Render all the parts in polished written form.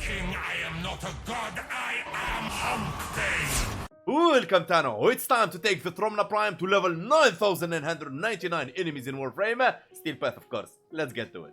king, I am not a god, I am Humpday. Welcome Tano, it's time to take the Trumna Prime to level 9999 enemies in Warframe. Steel Path of course, let's get to it.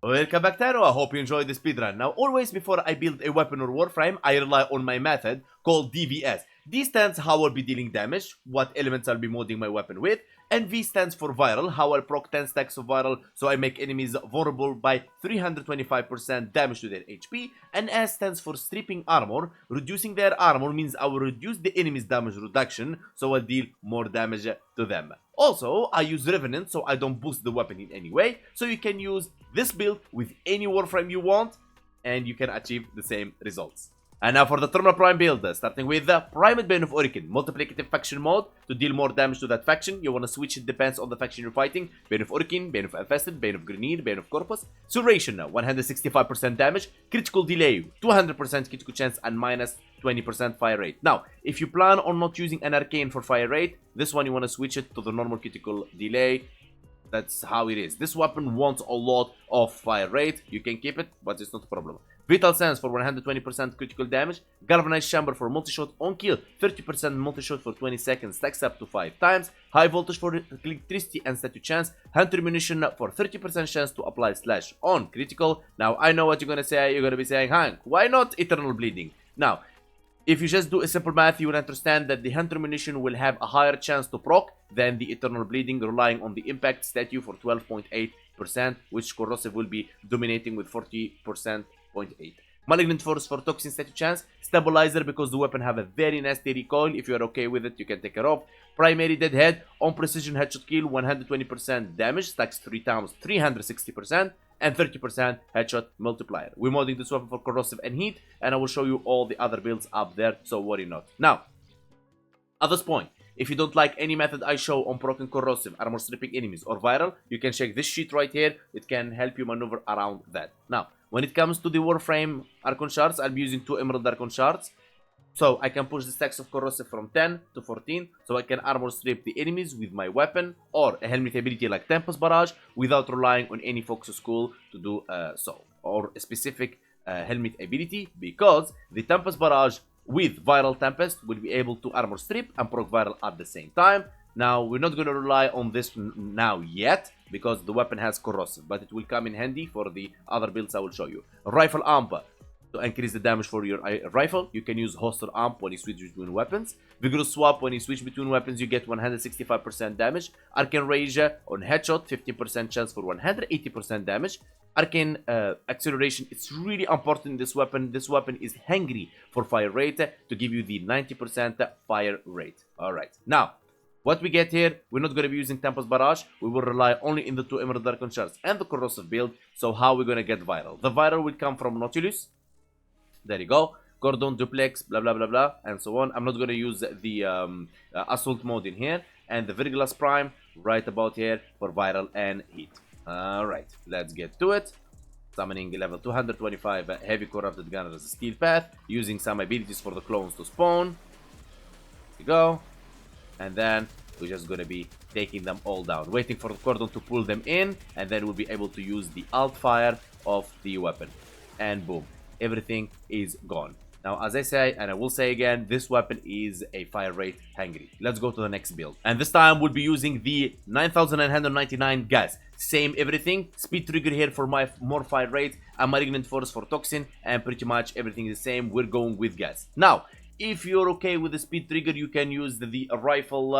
Welcome back Tano, I hope you enjoyed the speedrun. Now always before I build a weapon or warframe, I rely on my method called DVS. D stands how I'll be dealing damage, what elements I'll be modding my weapon with, and V stands for viral, how I'll proc 10 stacks of viral so I make enemies vulnerable by 325% damage to their HP, and S stands for stripping armor. Reducing their armor means I will reduce the enemy's damage reduction, so I'll deal more damage to them. Also, I use Revenant so I don't boost the weapon in any way, so you can use this build with any warframe you want, and you can achieve the same results. And now for the Trumna Prime build, starting with the Primed Bane of Orokin, multiplicative faction mode. To deal more damage to that faction, you want to switch, it depends on the faction you're fighting. Bane of Orokin, Bane of Infested, Bane of Grenade, Bane of Corpus. Suration, 165% damage, critical delay, 200% critical chance, and minus 20% fire rate. Now, if you plan on not using an arcane for fire rate, this one you want to switch it to the normal critical delay. That's how it is. This weapon wants a lot of fire rate. You can keep it, but it's not a problem. Vital Sense for 120% critical damage. Galvanized Chamber for multi-shot on kill. 30% multi-shot for 20 seconds. Stacks up to 5 times. High Voltage for electricity and statue chance. Hunter Munition for 30% chance to apply slash on critical. Now, I know what you're going to say. You're going to be saying, Hank, why not Eternal Bleeding? Now, if you just do a simple math, you will understand that the Hunter Munition will have a higher chance to proc than the Eternal Bleeding, relying on the impact statue for 12.8%, which Corrosive will be dominating with 40.8%. Malignant Force for Toxin statue chance. Stabilizer because the weapon have a very nasty recoil. If you are okay with it, you can take it off. Primary Deadhead on precision headshot kill, 120% damage, stacks 3 times, 360%. And 30% headshot multiplier. We're modding this weapon for corrosive and heat, and I will show you all the other builds up there, so worry not. Now, at this point, if you don't like any method I show on proc and corrosive, armor stripping enemies, or viral, you can check this sheet right here. It can help you maneuver around that. Now, when it comes to the Warframe Archon Shards, I'll be using 2 Emerald Archon Shards. So I can push the stacks of corrosive from 10 to 14, so I can armor strip the enemies with my weapon, or a helmet ability like Tempest Barrage, without relying on any focus school to do so, or a specific helmet ability, because the Tempest Barrage with Viral Tempest will be able to armor strip and proc viral at the same time. Now, we're not going to rely on this now yet, because the weapon has corrosive, but it will come in handy for the other builds I will show you. Rifle Amp. To increase the damage for your rifle, you can use Holster Amp when you switch between weapons. Vigorous Swap, when you switch between weapons, you get 165% damage. Arcane Rage on headshot, 50% chance for 180% damage. Arcane Acceleration, it's really important in this weapon. This weapon is hungry for fire rate to give you the 90% fire rate. Alright, now, what we get here, we're not going to be using Tempest Barrage. We will rely only in the 2 Emerald Archon Shards and the Corrosive build. So how we're going to get viral? The viral will come from Nautilus. There you go. Gordon, Duplex, blah, blah, blah, blah, and so on. I'm not going to use the Assault mode in here. And the Virglas Prime right about here for viral and heat. Alright, let's get to it. Summoning level 225 Heavy Corrupted Gunner as a Steel Path. Using some abilities for the clones to spawn. There you go. And then we're just going to be taking them all down. Waiting for the Cordon to pull them in. And then we'll be able to use the alt fire of the weapon. And boom. Everything is gone. Now, as I say, and I will say again, this weapon is a fire rate hungry. Let's go to the next build. And this time we'll be using the 9999 gas. Same everything. Speed trigger here for my more fire rate. A malignant force for toxin. And pretty much everything is the same. We're going with gas. Now, if you're okay with the speed trigger, you can use the rifle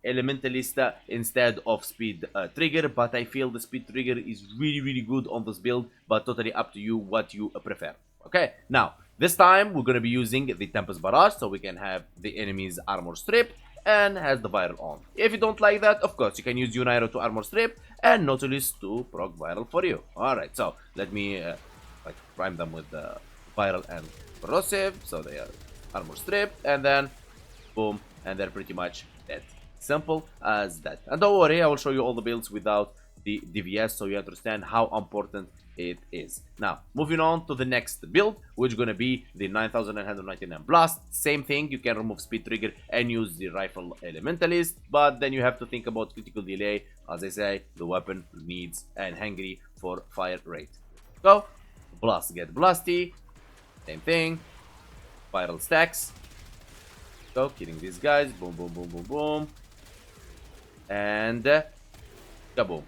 elementalist instead of speed trigger. But I feel the speed trigger is really good on this build. But totally up to you what you prefer. Okay, now this time we're going to be using the Tempest Barrage so we can have the enemy's armor strip and has the viral on. If you don't like that, of course, you can use Uniro to armor strip and Nautilus to proc viral for you. Alright, so let me like prime them with the viral and corrosive so they are armor strip and then boom, and they're pretty much dead. Simple as that. And don't worry, I will show you all the builds without the DVS so you understand how important it is. Now, moving on to the next build, which is going to be the 9999 Blast. Same thing, you can remove speed trigger and use the rifle elementalist, but then you have to think about critical delay. As I say, the weapon needs and hungry for fire rate. Go, blast, get blasty, same thing, viral stacks. Go, killing these guys, boom, boom, boom, boom, boom, and kaboom.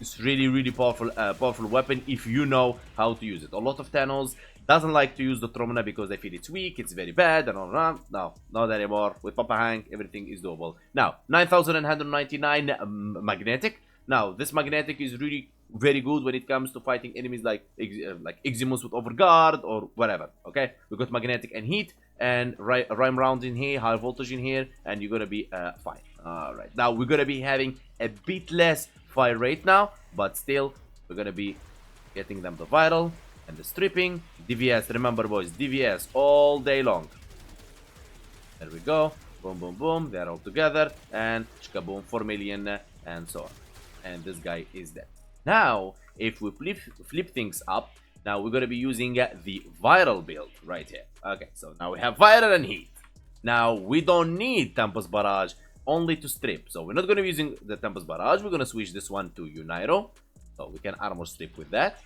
It's really powerful weapon if you know how to use it. A lot of Thanos doesn't like to use the Trumna because they feel it's weak, it's very bad, and all that. No, not anymore. With Papa Hank, everything is doable. Now, 9199 magnetic. Now, this magnetic is really very good when it comes to fighting enemies like Eximus with Overguard or whatever. Okay, we got magnetic and heat and rhyme rounds in here, high voltage in here, and you're gonna be fine. All right, now we're gonna be having a bit less fire rate now, but still we're gonna be getting them the viral and the stripping. DVS, remember boys, DVS all day long. There we go, boom boom boom, they're all together, and shkaboom, 4 million and so on. And this guy is dead. Now if we flip things up, now we're gonna be using the viral build right here. Okay, so now we have viral and heat. Now we don't need Tempest Barrage, only to strip, so we're not going to be using the Tempest Barrage. We're going to switch this one to Uniro, so we can armor strip with that.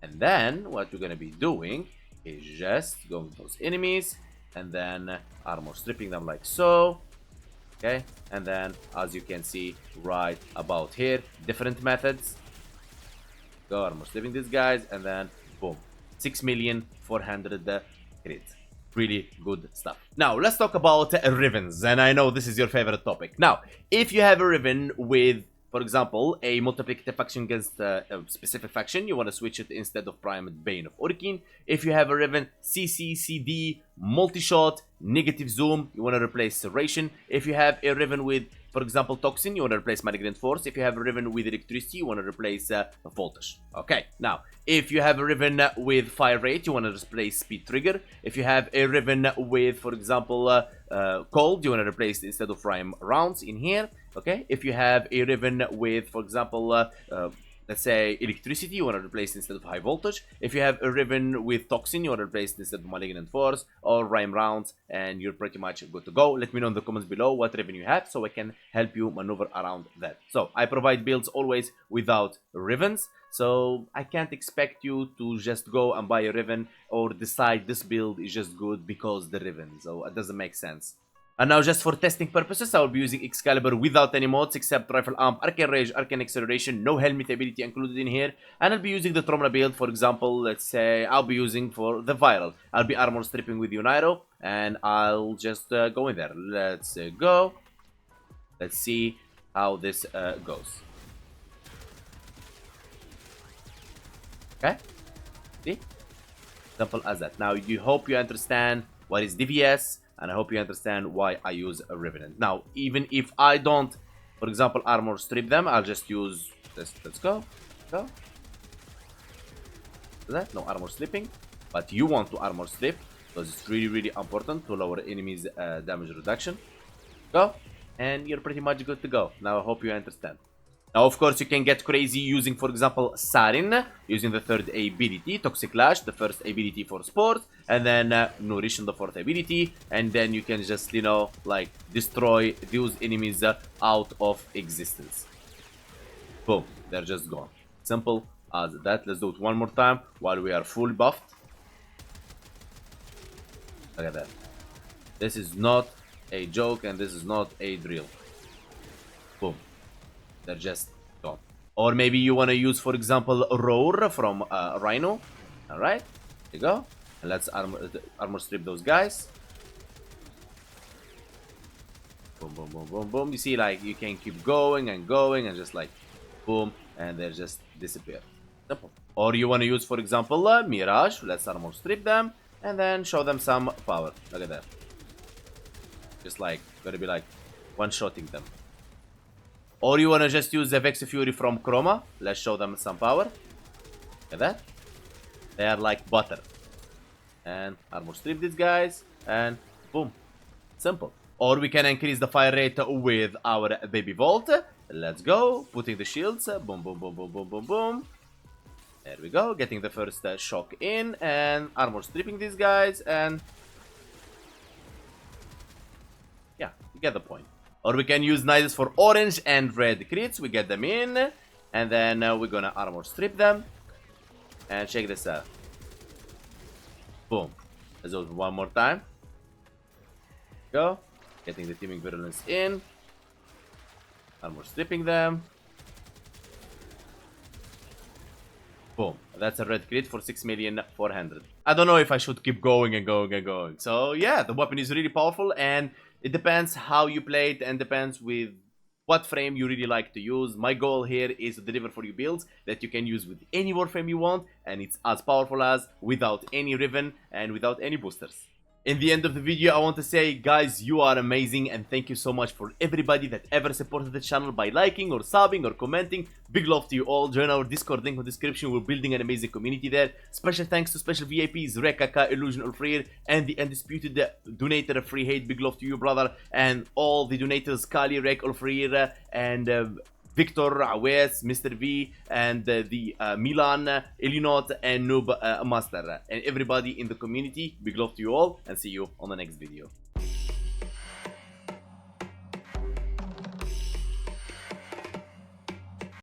And then what we're going to be doing is just going to those enemies and then armor stripping them like so. Okay, and then as you can see right about here, different methods. Go armor stripping these guys and then boom, 6,400,000 crit. Really good stuff. Now let's talk about Rivens, and I know this is your favorite topic. Now, if you have a Riven with, for example, a multiplicative faction against a specific faction, you want to switch it instead of Primed Bane of Orkin. If you have a Riven CC, CD, multi-shot, negative zoom, you want to replace Serration. If you have a Riven with, for example, Toxin, you want to replace Malignant Force. If you have a Riven with Electricity, you want to replace Voltage. Okay, now, if you have a Riven with Fire Rate, you want to replace Speed Trigger. If you have a Riven with, for example, Cold, you want to replace instead of Rhyme Rounds in here. Okay, if you have a Riven with, for example, let's say Electricity, you want to replace instead of High Voltage. If you have a Riven with Toxin, you want to replace instead of Malignant Force or Rhyme Rounds, and you're pretty much good to go. Let me know in the comments below what Riven you have so I can help you maneuver around that. So I provide builds always without Rivens, so I can't expect you to just go and buy a Riven or decide this build is just good because the Riven, so it doesn't make sense. And now just for testing purposes, I will be using Excalibur without any mods except Rifle Amp, Arcane Rage, Arcane Acceleration, no Helmet ability included in here. And I'll be using the Trumna build, for example, let's say I'll be using for the Viral. I'll be armor stripping with Uniro, and I'll just go in there. Let's go. Let's see how this goes. Okay? See? Simple as that. Now, you hope you understand what is DVS, and I hope you understand why I use a Revenant. Now, even if I don't, for example, armor strip them, I'll just use this. Let's go. Go. That no armor stripping, but you want to armor strip because it's really important to lower enemies' damage reduction. Go, and you're pretty much good to go. Now, I hope you understand. Now, of course, you can get crazy using, for example, Sarin, using the third ability, Toxic Lash, the first ability for sport, and then Nourish, the fourth ability, and then you can just, you know, like, destroy those enemies out of existence. Boom, they're just gone. Simple as that. Let's do it one more time while we are full buffed. Look at that. This is not a joke and this is not a drill. Boom. They're just gone. Or maybe you want to use, for example, Roar from Rhino. Alright, there you go. And let's armor strip those guys. Boom, boom, boom, boom, boom. You see, like, you can keep going and going and just like, boom, and they just disappear. Simple. Or you want to use, for example, Mirage. Let's armor strip them and then show them some power. Look at that. Just like, gonna be like one-shotting them. Or you want to just use the Vex Fury from Chroma. Let's show them some power. Look at that. They are like butter. And armor strip these guys. And boom. Simple. Or we can increase the fire rate with our Baby Vault. Let's go. Putting the shields. Boom, boom, boom, boom, boom, boom, boom. There we go. Getting the first shock in. And armor stripping these guys. And yeah, you get the point. Or we can use Nidus for orange and red crits. We get them in. And then we're gonna armor strip them. And check this out. Boom. Let's do it one more time. Go. Getting the teaming virulence in. Armor stripping them. Boom. That's a red crit for 6,400,000. I don't know if I should keep going and going and going. So yeah, the weapon is really powerful and it depends how you play it and depends with what frame you really like to use. My goal here is to deliver for you builds that you can use with any Warframe you want and it's as powerful as without any Riven and without any boosters. In the end of the video, I want to say, guys, you are amazing and thank you so much for everybody that ever supported the channel by liking or subbing or commenting. Big love to you all. Join our Discord link in the description. We're building an amazing community there. Special thanks to special VIPs, Rekaka, Illusion Ulfrir, and the Undisputed Donator Free Hate. Big love to you, brother. And all the donators, Kali, Rek, Ulfrir, and Victor, Awes, Mr. V, and the Milan, Elinot, and Noob Master. And everybody in the community, big love to you all, and see you on the next video.